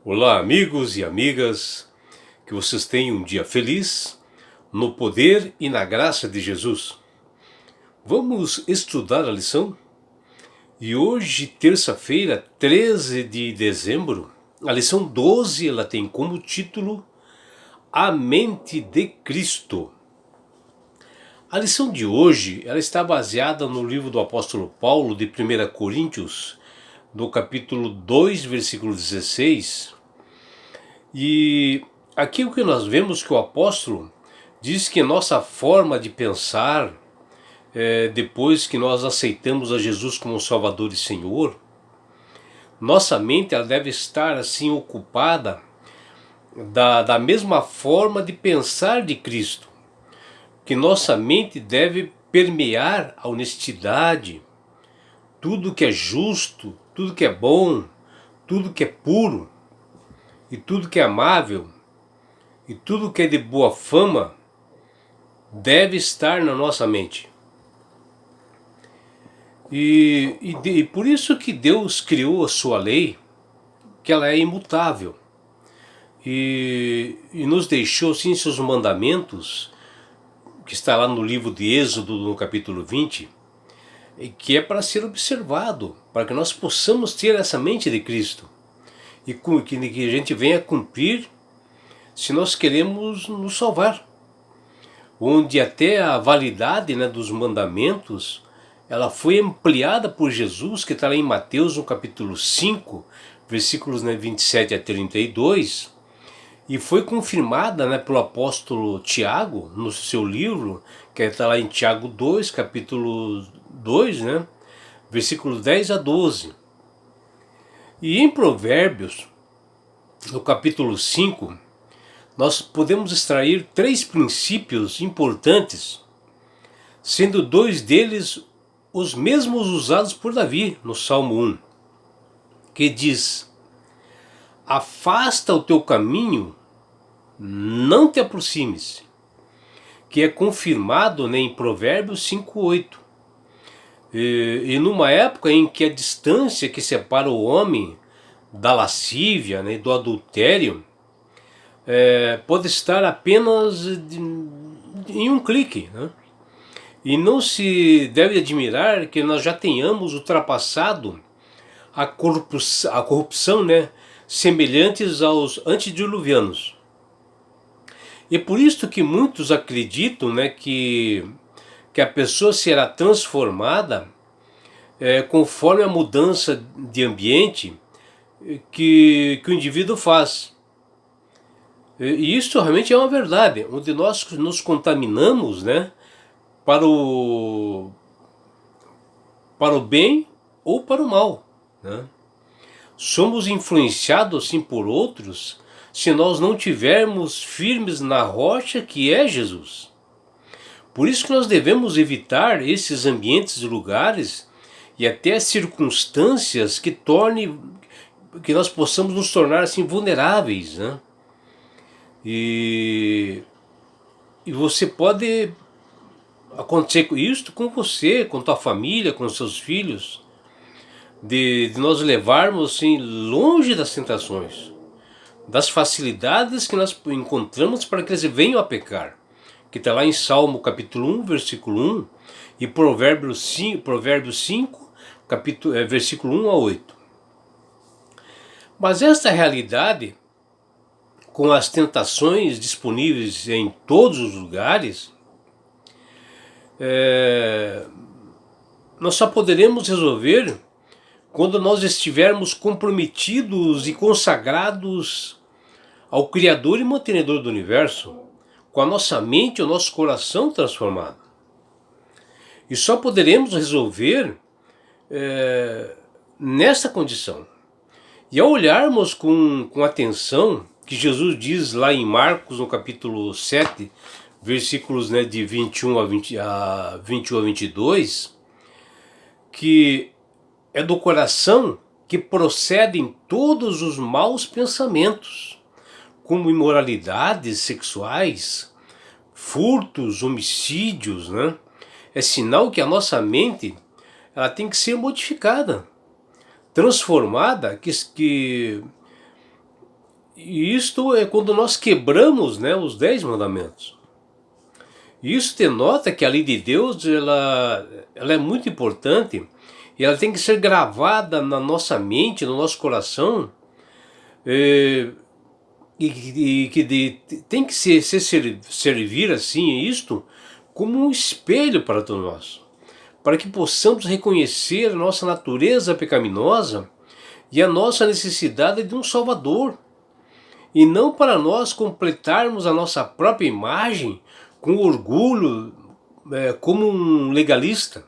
Olá, amigos e amigas, que vocês tenham um dia feliz, no poder e na graça de Jesus. Vamos estudar a lição? E hoje, terça-feira, 13 de dezembro, a lição 12, ela tem como título A Mente de Cristo. A lição de hoje, ela está baseada no livro do apóstolo Paulo, de 1 Coríntios, no capítulo 2, versículo 16, e aqui o que nós vemos que o apóstolo diz que nossa forma de pensar, depois que nós aceitamos a Jesus como Salvador e Senhor, nossa mente ela deve estar assim ocupada da mesma forma de pensar de Cristo, que nossa mente deve permear a honestidade, tudo que é justo, tudo que é bom, tudo que é puro, e tudo que é amável, e tudo que é de boa fama, deve estar na nossa mente. E por isso que Deus criou a sua lei, que ela é imutável. E nos deixou sim seus mandamentos, que está lá no livro de Êxodo, no capítulo 20, que é para ser observado, para que nós possamos ter essa mente de Cristo. E que a gente venha cumprir se nós queremos nos salvar. Onde até a validade, dos mandamentos, ela foi ampliada por Jesus, que está lá em Mateus, no capítulo 5, versículos 27 a 32, e foi confirmada pelo apóstolo Tiago, no seu livro, que está lá em Tiago 2, capítulo 2, versículos 10 a 12. E em Provérbios, no capítulo 5, nós podemos extrair 3 princípios importantes, sendo 2 deles os mesmos usados por Davi no Salmo 1, que diz: afasta o teu caminho, não te aproximes, que é confirmado em Provérbios 5:8. E numa época em que a distância que separa o homem da lascívia, do adultério, pode estar apenas em um clique, E não se deve admirar que nós já tenhamos ultrapassado a corrupção, semelhantes aos antediluvianos. E por isso que muitos acreditam, que a pessoa será transformada conforme a mudança de ambiente que o indivíduo faz. E isso realmente é uma verdade, onde nós nos contaminamos, para o bem ou para o mal. Somos influenciados assim por outros se nós não tivermos firmes na rocha que é Jesus. Por isso que nós devemos evitar esses ambientes e lugares e até circunstâncias que nós possamos nos tornar assim vulneráveis, E você pode acontecer isso com você, com tua família, com seus filhos, de nós levarmos assim longe das tentações, das facilidades que nós encontramos para que eles venham a pecar, que está lá em Salmo capítulo 1, versículo 1, e Provérbios 5, versículo 1 a 8. Mas esta realidade, com as tentações disponíveis em todos os lugares, nós só poderemos resolver quando nós estivermos comprometidos e consagrados ao Criador e mantenedor do universo, com a nossa mente e o nosso coração transformado. E só poderemos resolver nessa condição. E ao olharmos com atenção, que Jesus diz lá em Marcos, no capítulo 7, versículos de 21 a 22, que é do coração que procedem todos os maus pensamentos, como imoralidades sexuais, furtos, homicídios, É sinal que a nossa mente ela tem que ser modificada, transformada, que E isto é quando nós quebramos, né, os 10 mandamentos. Isso denota que a lei de Deus ela é muito importante e ela tem que ser gravada na nossa mente, no nosso coração, tem que servir assim isto como um espelho para todos nós, para que possamos reconhecer a nossa natureza pecaminosa e a nossa necessidade de um Salvador, e não para nós completarmos a nossa própria imagem com orgulho, como um legalista.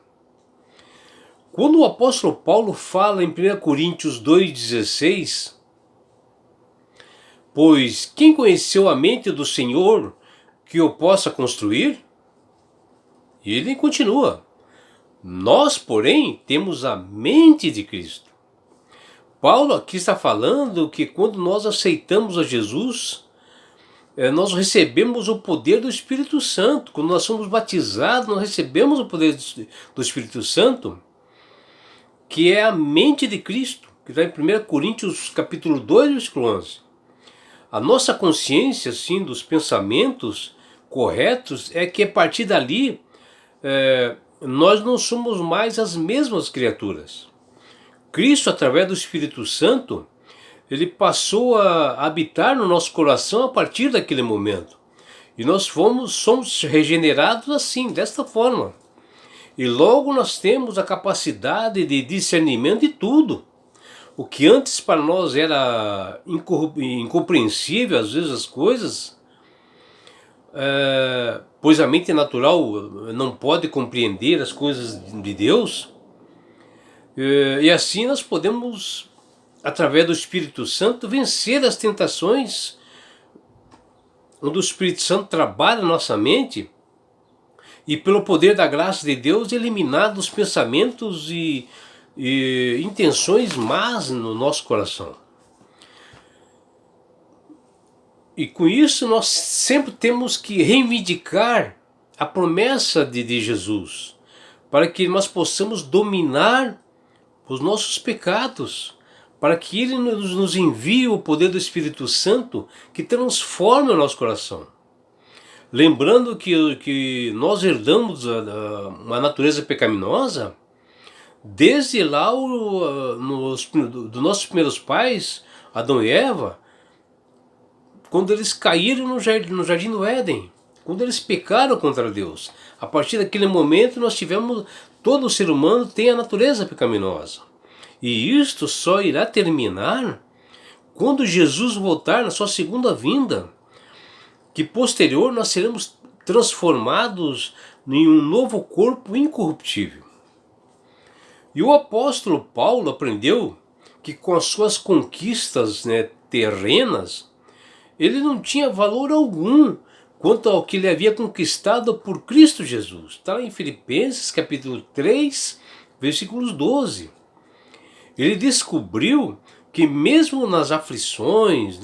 Quando o apóstolo Paulo fala em 1 Coríntios 2,16, pois quem conheceu a mente do Senhor que o possa construir? E ele continua, nós, porém, temos a mente de Cristo. Paulo aqui está falando que quando nós aceitamos a Jesus, nós recebemos o poder do Espírito Santo. Quando nós somos batizados, nós recebemos o poder do Espírito Santo, que é a mente de Cristo, que está em 1 Coríntios capítulo 2, versículo 11. A nossa consciência, assim, dos pensamentos corretos, é que a partir dali, nós não somos mais as mesmas criaturas. Cristo, através do Espírito Santo, ele passou a habitar no nosso coração a partir daquele momento. E nós somos regenerados assim, desta forma. E logo nós temos a capacidade de discernimento de tudo. O que antes para nós era incompreensível, às vezes as coisas, pois a mente natural não pode compreender as coisas de Deus. E assim nós podemos, através do Espírito Santo, vencer as tentações, onde o Espírito Santo trabalha na nossa mente, e pelo poder da graça de Deus eliminar os pensamentos e intenções más no nosso coração. E com isso nós sempre temos que reivindicar a promessa de Jesus, para que nós possamos dominar os nossos pecados, para que Ele nos envie o poder do Espírito Santo que transforme o nosso coração. Lembrando que nós herdamos uma natureza pecaminosa, desde lá dos nossos primeiros pais, Adão e Eva, quando eles caíram no jardim do Éden, quando eles pecaram contra Deus. A partir daquele momento todo ser humano tem a natureza pecaminosa. E isto só irá terminar quando Jesus voltar na sua segunda vinda, que posterior nós seremos transformados em um novo corpo incorruptível. E o apóstolo Paulo aprendeu que com as suas conquistas, terrenas, ele não tinha valor algum quanto ao que ele havia conquistado por Cristo Jesus. Está em Filipenses capítulo 3, versículos 12. Ele descobriu que mesmo nas aflições,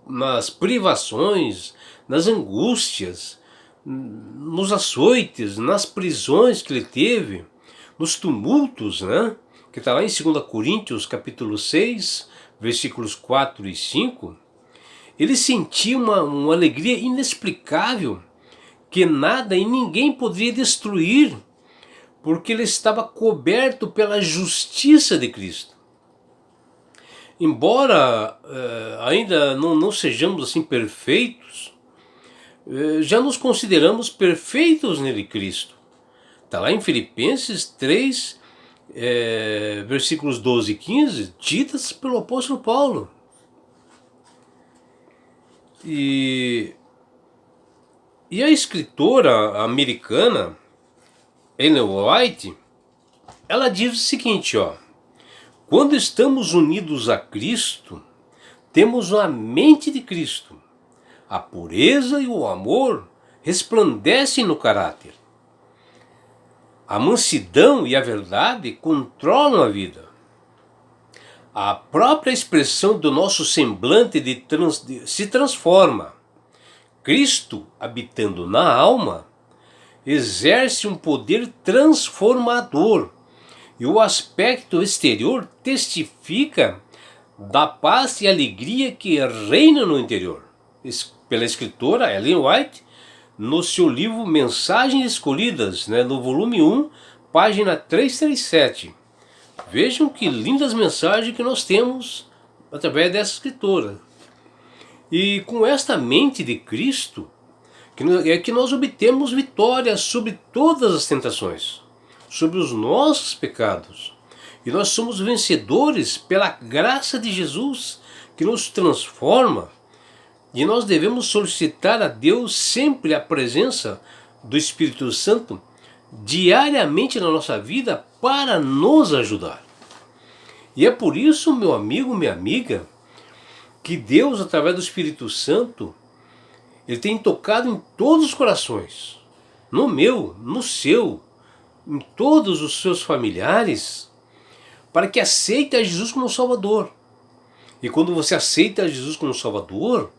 nas privações, nas angústias, nos açoites, nas prisões que ele teve, nos tumultos, que está lá em 2 Coríntios capítulo 6, versículos 4 e 5, ele sentia uma alegria inexplicável que nada e ninguém poderia destruir, porque ele estava coberto pela justiça de Cristo. Embora ainda não sejamos assim perfeitos, já nos consideramos perfeitos nele, Cristo. Está lá em Filipenses 3, versículos 12 e 15, ditas pelo apóstolo Paulo. E a escritora americana Ellen White, ela diz o seguinte, quando estamos unidos a Cristo, temos a mente de Cristo. A pureza e o amor resplandecem no caráter. A mansidão e a verdade controlam a vida. A própria expressão do nosso semblante se transforma. Cristo, habitando na alma, exerce um poder transformador, e o aspecto exterior testifica da paz e alegria que reina no interior. Pela escritora Ellen White, no seu livro Mensagens Escolhidas, no volume 1, página 337. Vejam que lindas mensagens que nós temos através dessa escritora. E com esta mente de Cristo, é que nós obtemos vitória sobre todas as tentações, sobre os nossos pecados. E nós somos vencedores pela graça de Jesus, que nos transforma. E nós devemos solicitar a Deus sempre a presença do Espírito Santo diariamente na nossa vida para nos ajudar. E é por isso, meu amigo, minha amiga, que Deus, através do Espírito Santo, Ele tem tocado em todos os corações, no meu, no seu, em todos os seus familiares, para que aceitem a Jesus como Salvador. E quando você aceita Jesus como Salvador,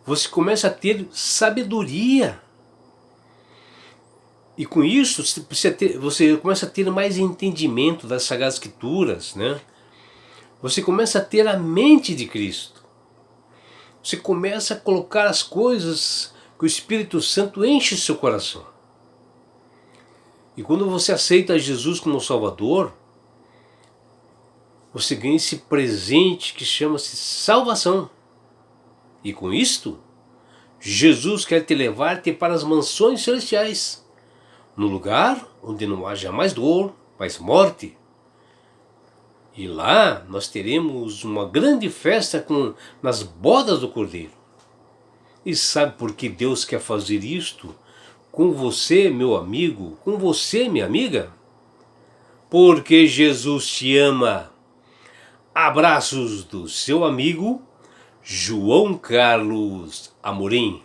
você começa a ter sabedoria. E com isso você começa a ter mais entendimento das Sagradas Escrituras, Você começa a ter a mente de Cristo. Você começa a colocar as coisas que o Espírito Santo enche seu coração. E quando você aceita Jesus como Salvador, você ganha esse presente que chama-se salvação. E com isto, Jesus quer te levar-te para as mansões celestiais, no lugar onde não haja mais dor, mais morte. E lá nós teremos uma grande festa nas bodas do Cordeiro. E sabe por que Deus quer fazer isto com você, meu amigo, com você, minha amiga? Porque Jesus te ama. Abraços do seu amigo João Carlos Amorim.